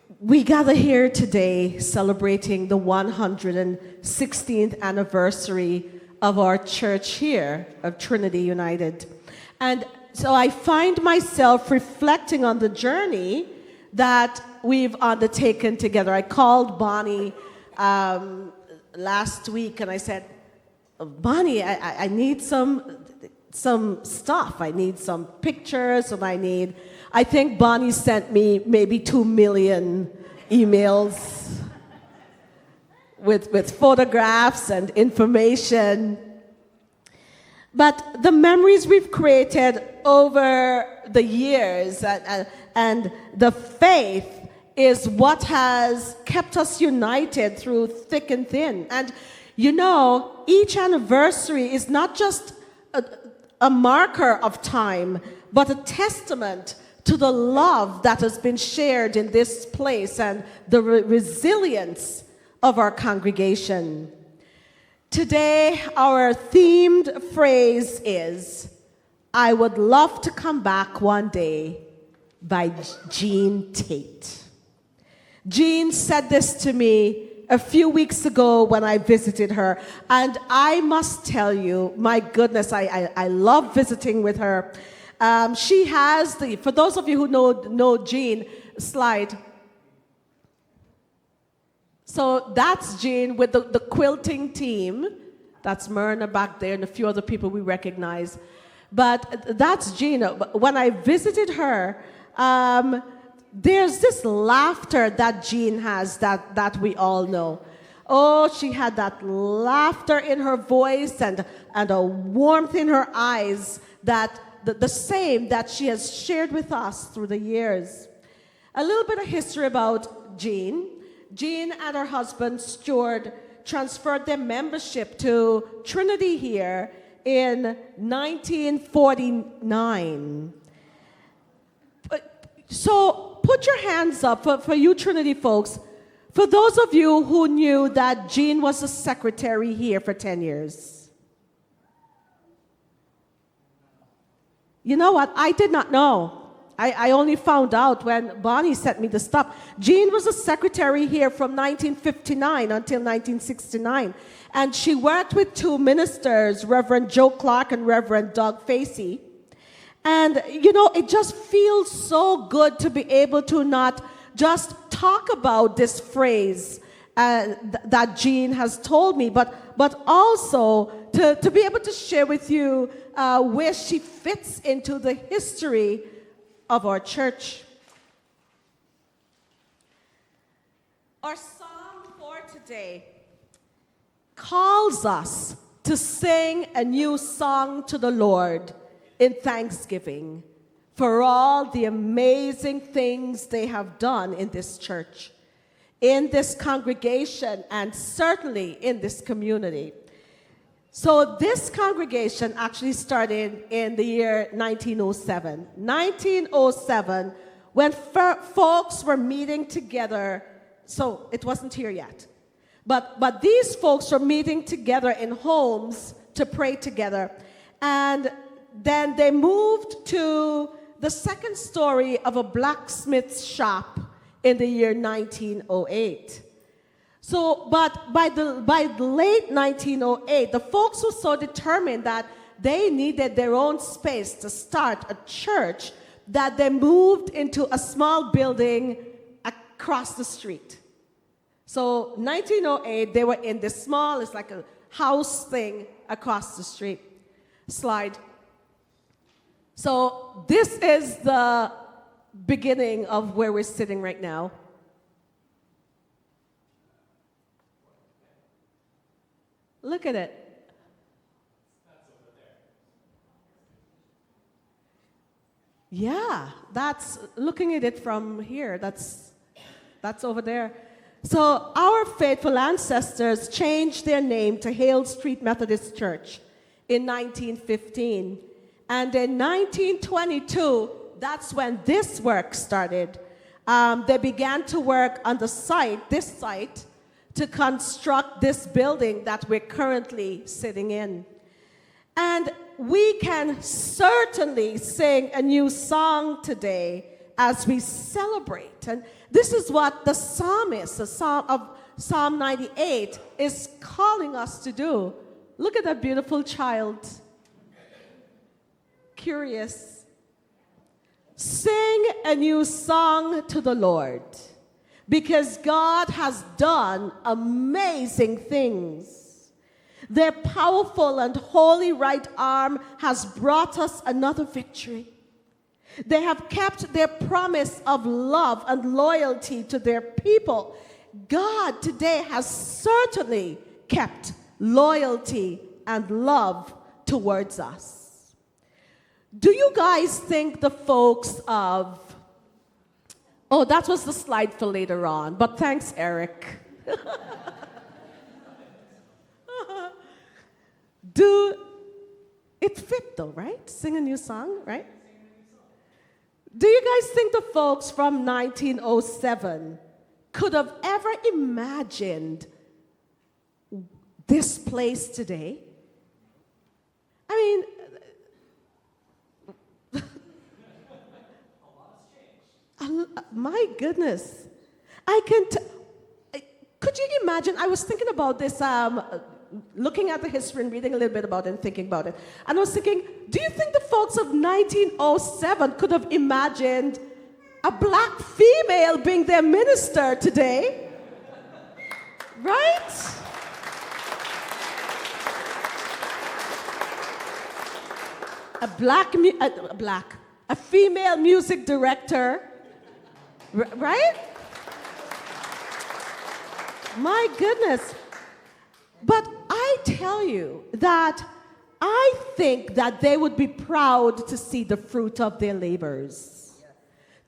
We gather here today celebrating the 116th anniversary of our church here, of Trinity United. And so I find myself reflecting on the journey that we've undertaken together. I called Bonnie last week and I said, Bonnie, I need some stuff. I need some pictures, and I think Bonnie sent me maybe 2 million emails with photographs and information. But the memories we've created over the years and the faith is what has kept us united through thick and thin. And you know, each anniversary is not just a marker of time, but a testament to the love that has been shared in this place and the resilience of our congregation. Today, our themed phrase is, "I would love to come back one day," by Jean Tate. Jean said this to me a few weeks ago when I visited her, and I must tell you, my goodness, I love visiting with her. She has for those of you who know Jean, slide. So that's Jean with the quilting team. That's Myrna back there and a few other people we recognize. But that's Jean. When I visited her, there's this laughter that Jean has that we all know. Oh, she had that laughter in her voice and a warmth in her eyes that the same that she has shared with us through the years. A little bit of history about Jean. Jean and her husband, Stuart, transferred their membership to Trinity here in 1949. So put your hands up for you Trinity folks. For those of you who knew that Jean was a secretary here for 10 years. You know what? I did not know. I only found out when Bonnie sent me the stuff. Jean was a secretary here from 1959 until 1969. And she worked with two ministers, Reverend Joe Clark and Reverend Doug Facey. And, you know, it just feels so good to be able to not just talk about this phrase that Jean has told me, but also to be able to share with you where she fits into the history of our church. Our psalm for today calls us to sing a new song to the Lord in thanksgiving for all the amazing things they have done in this church, in this congregation, and certainly in this community. So this congregation actually started in the year 1907. 1907, when folks were meeting together, so it wasn't here yet, but these folks were meeting together in homes to pray together. And then they moved to the second story of a blacksmith's shop in the year 1908. So, but by the late 1908, the folks were so determined that they needed their own space to start a church that they moved into a small building across the street. So 1908, they were in this small, it's like a house thing across the street. Slide. So this is the beginning of where we're sitting right now. Look at it. Yeah, that's looking at it from here. That's over there. So our faithful ancestors changed their name to Hale Street Methodist Church in 1915. And in 1922, that's when this work started. They began to work on this site, to construct this building that we're currently sitting in. And we can certainly sing a new song today as we celebrate. And this is what the psalmist, the psalm of Psalm 98, is calling us to do. Look at that beautiful child. Curious. Sing a new song to the Lord, because God has done amazing things. Their powerful and holy right arm has brought us another victory. They have kept their promise of love and loyalty to their people. God today has certainly kept loyalty and love towards us. Do you guys think the folks of... Oh, that was the slide for later on, but thanks, Eric. It fit though, right? Sing a new song, right? Do you guys think the folks from 1907 could have ever imagined this place today? I mean, my goodness. Could you imagine? I was thinking about this, looking at the history and reading a little bit about it and thinking about it. And I was thinking, do you think the folks of 1907 could have imagined a black female being their minister today? Right? A female music director, right? My goodness. But I tell you that I think that they would be proud to see the fruit of their labors.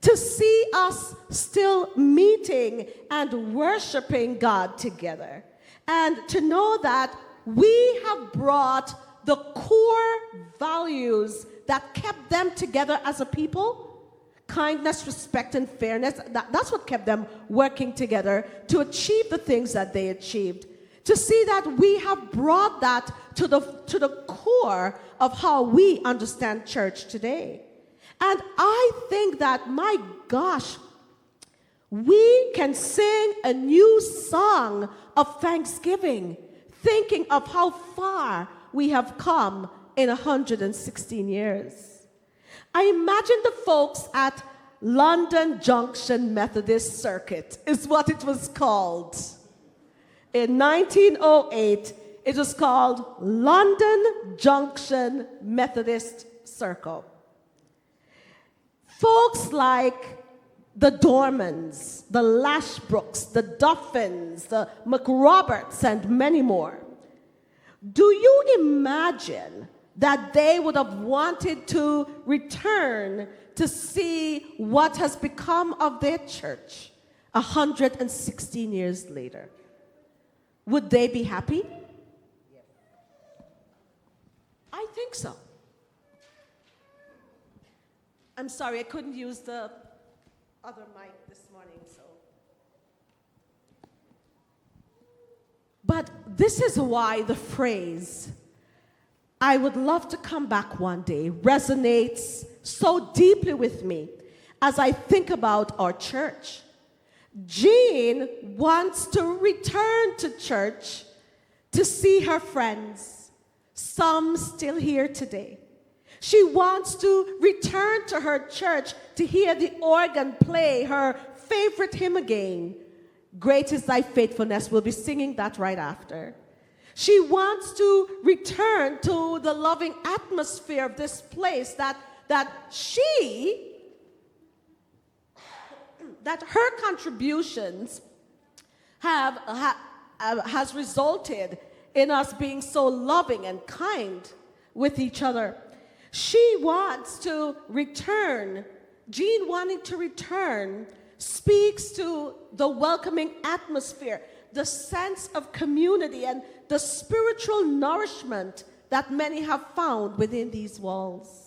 To see us still meeting and worshiping God together. And to know that we have brought the core values that kept them together as a people. Kindness, respect, and fairness. That's what kept them working together to achieve the things that they achieved. To see that we have brought that to the core of how we understand church today. And I think that, my gosh, we can sing a new song of thanksgiving, thinking of how far we have come in 116 years. I imagine the folks at London Junction Methodist Circuit, is what it was called. In 1908, it was called London Junction Methodist Circle. Folks like the Dormans, the Lashbrooks, the Duffins, the McRoberts, and many more. Do you imagine that they would have wanted to return to see what has become of their church 116 years later? Would they be happy? I think so. I'm sorry, I couldn't use the other mic this morning, so. But this is why the phrase, "I would love to come back one day," resonates so deeply with me as I think about our church. Jean wants to return to church to see her friends, some still here today. She wants to return to her church to hear the organ play her favorite hymn again. "Great is thy faithfulness." We'll be singing that right after. She wants to return to the loving atmosphere of this place that her contributions has resulted in us being so loving and kind with each other. She wants to return. Jean wanting to return speaks to the welcoming atmosphere, the sense of community, and the spiritual nourishment that many have found within these walls.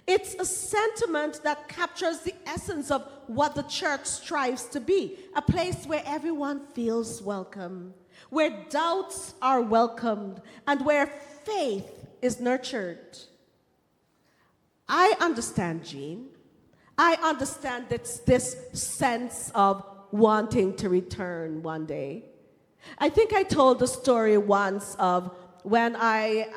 It's a sentiment that captures the essence of what the church strives to be, a place where everyone feels welcome, where doubts are welcomed, and where faith is nurtured. I understand Jean. I understand this sense of wanting to return one day. I think I told the story once of when I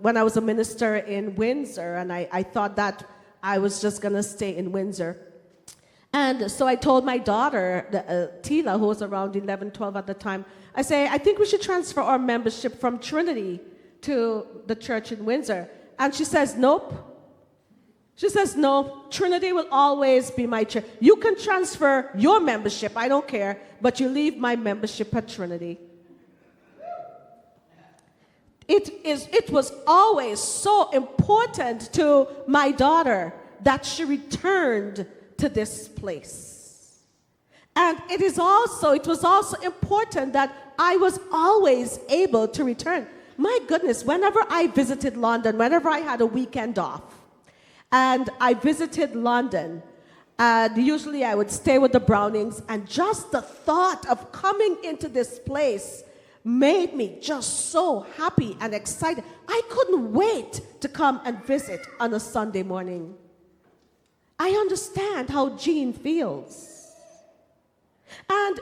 was a minister in Windsor, and I thought that I was just going to stay in Windsor. And so I told my daughter, Tila, who was around 11, 12 at the time, I say, I think we should transfer our membership from Trinity to the church in Windsor. And she says, nope. She says, no, Trinity will always be my church. You can transfer your membership, I don't care, but you leave my membership at Trinity. It was always so important to my daughter that she returned to this place. And it was also important that I was always able to return. My goodness, whenever I visited London, whenever I had a weekend off, and I visited London, and usually I would stay with the Brownings, and just the thought of coming into this place made me just so happy and excited. I couldn't wait to come and visit on a Sunday morning. I understand how Jean feels. And,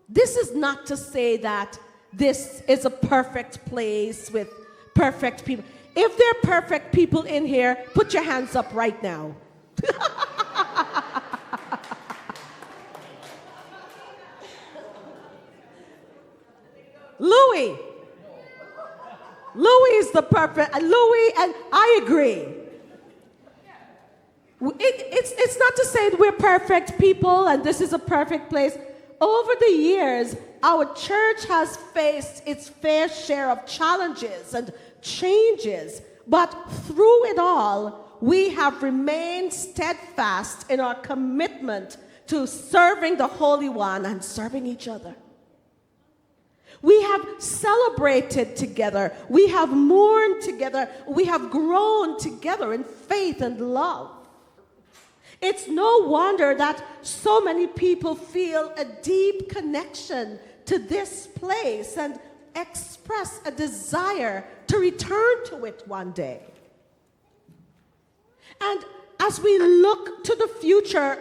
this is not to say that this is a perfect place with perfect people. If there are perfect people in here, put your hands up right now. Louis is the perfect, Louis, and I agree. It's not to say that we're perfect people and this is a perfect place. Over the years, our church has faced its fair share of challenges and changes, but through it all, we have remained steadfast in our commitment to serving the Holy One and serving each other. We have celebrated together. We have mourned together. We have grown together in faith and love. It's no wonder that so many people feel a deep connection to this place and express a desire to return to it one day. And as we look to the future,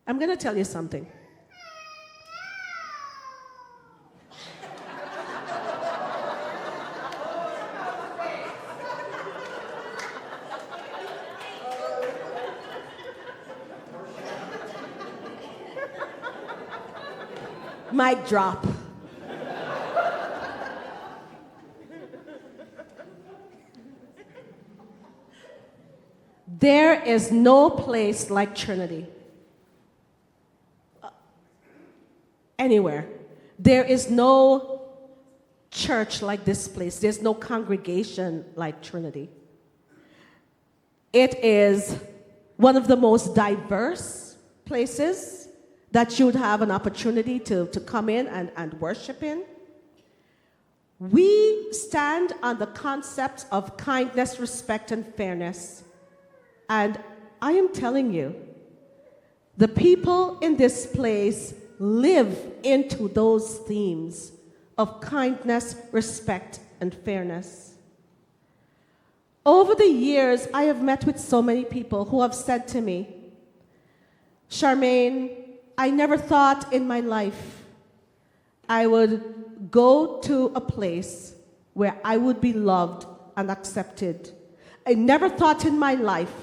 I'm going to tell you something. Mic drop. There is no place like Trinity. Anywhere. There is no church like this place. There's no congregation like Trinity. It is one of the most diverse places that you would have an opportunity to come in and worship in. We stand on the concept of kindness, respect, and fairness. And I am telling you, the people in this place live into those themes of kindness, respect, and fairness. Over the years, I have met with so many people who have said to me, Charmain, I never thought in my life I would go to a place where I would be loved and accepted. I never thought in my life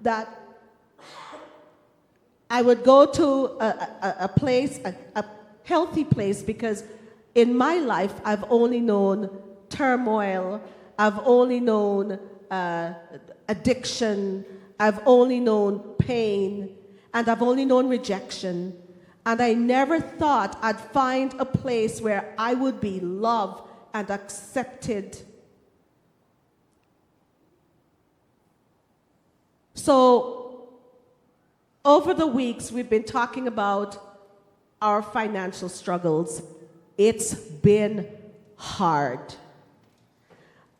that I would go to a place, a healthy place, because in my life I've only known turmoil, I've only known addiction, I've only known pain, and I've only known rejection. And I never thought I'd find a place where I would be loved and accepted. So, over the weeks, we've been talking about our financial struggles. It's been hard.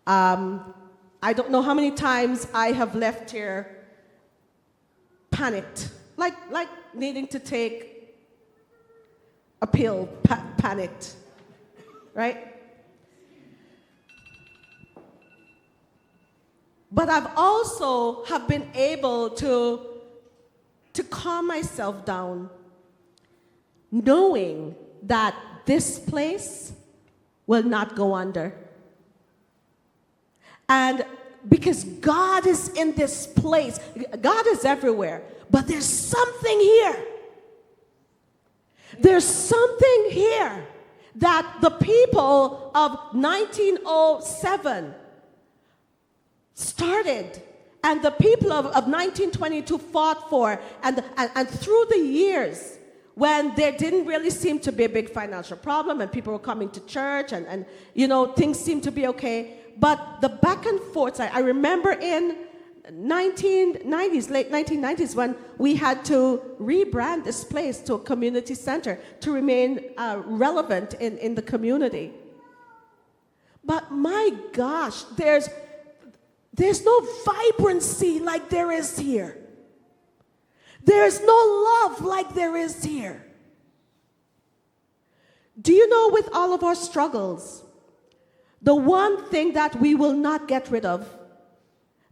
I don't know how many times I have left here panicked, like needing to take a pill, panicked, right? But I've also have been able to calm myself down, knowing that this place will not go under. And because God is in this place, God is everywhere, but there's something here. There's something here that the people of 1907 started, and the people of 1922 fought for, and through the years, when there didn't really seem to be a big financial problem and people were coming to church and things seemed to be okay, but the back and forth, I remember in 1990s, late 1990s, when we had to rebrand this place to a community center to remain relevant in the community. But my gosh, there's no vibrancy like there is here. There's no love like there is here. Do you know, with all of our struggles, the one thing that we will not get rid of,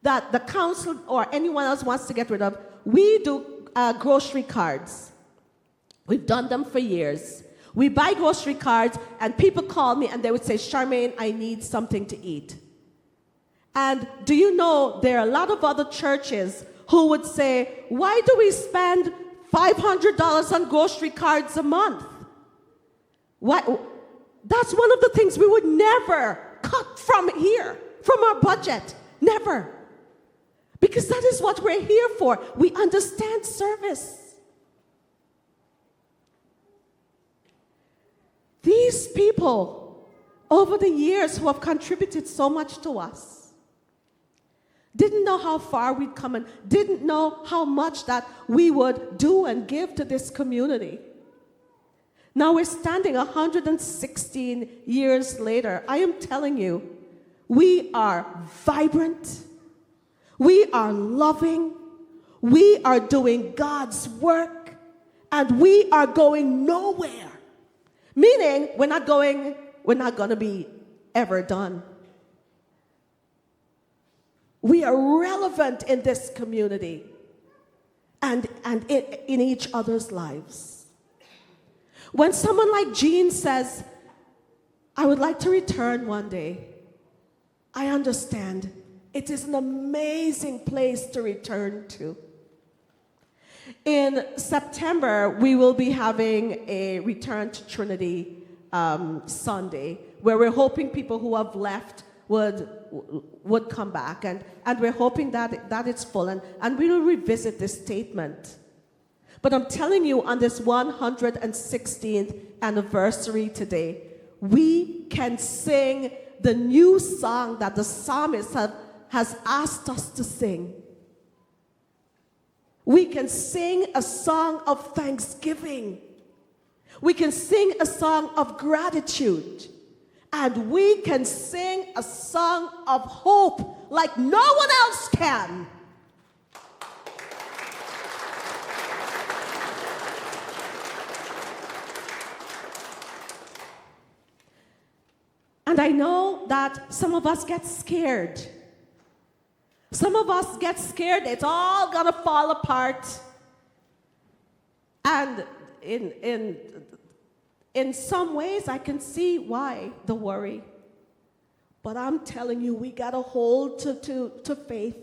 that the council or anyone else wants to get rid of, we do grocery cards. We've done them for years. We buy grocery cards, and people call me and they would say, Charmain, I need something to eat. And do you know, there are a lot of other churches who would say, why do we spend $500 on grocery cards a month? Why? That's one of the things we would never cut from here, from our budget. Never. Because that is what we're here for. We understand service. These people, over the years, who have contributed so much to us, didn't know how far we'd come and didn't know how much that we would do and give to this community. Now we're standing 116 years later. I am telling you, we are vibrant, we are loving, we are doing God's work, and we are going nowhere. Meaning, we're not going to be ever done. We are relevant in this community and in each other's lives. When someone like Jean says, I would like to return one day, I understand. It is an amazing place to return to. In September, we will be having a Return to Trinity Sunday, where we're hoping people who have left would come back, and we're hoping that it's full, and we will revisit this statement. But I'm telling you, on this 116th anniversary today, we can sing the new song that the psalmist has asked us to sing. We can sing a song of thanksgiving. We can sing a song of gratitude. And we can sing a song of hope like no one else can. And I know that some of us get scared. Some of us get scared it's all gonna fall apart. And in some ways, I can see why the worry. But I'm telling you, we got to hold to faith.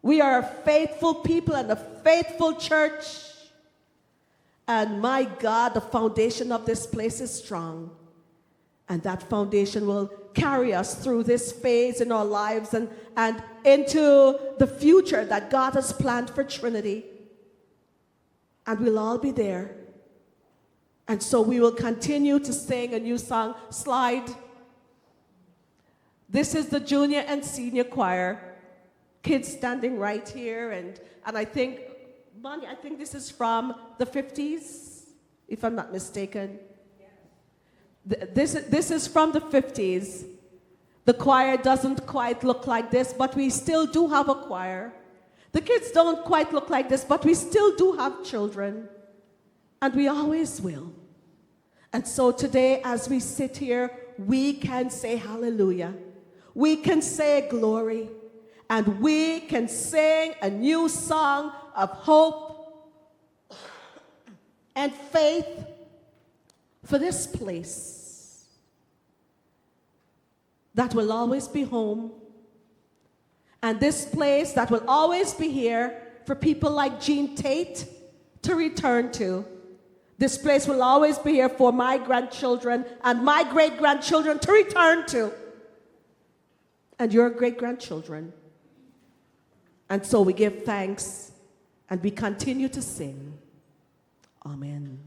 We are a faithful people and a faithful church. And my God, the foundation of this place is strong. And that foundation will carry us through this phase in our lives and into the future that God has planned for Trinity. And we'll all be there. And so we will continue to sing a new song. Slide. This is the junior and senior choir. Kids standing right here. And I think, Bonnie, I think this is from the 50s, if I'm not mistaken. This is from the 50s. The choir doesn't quite look like this, but we still do have a choir. The kids don't quite look like this, but we still do have children. And we always will. And so today, as we sit here, we can say hallelujah. We can say glory. and we can sing a new song of hope and faith for this place that will always be home, and this place that will always be here for people like Jean Tate to return to. This place will always be here for my grandchildren and my great-grandchildren to return to, and your great-grandchildren. And so we give thanks and we continue to sing. Amen.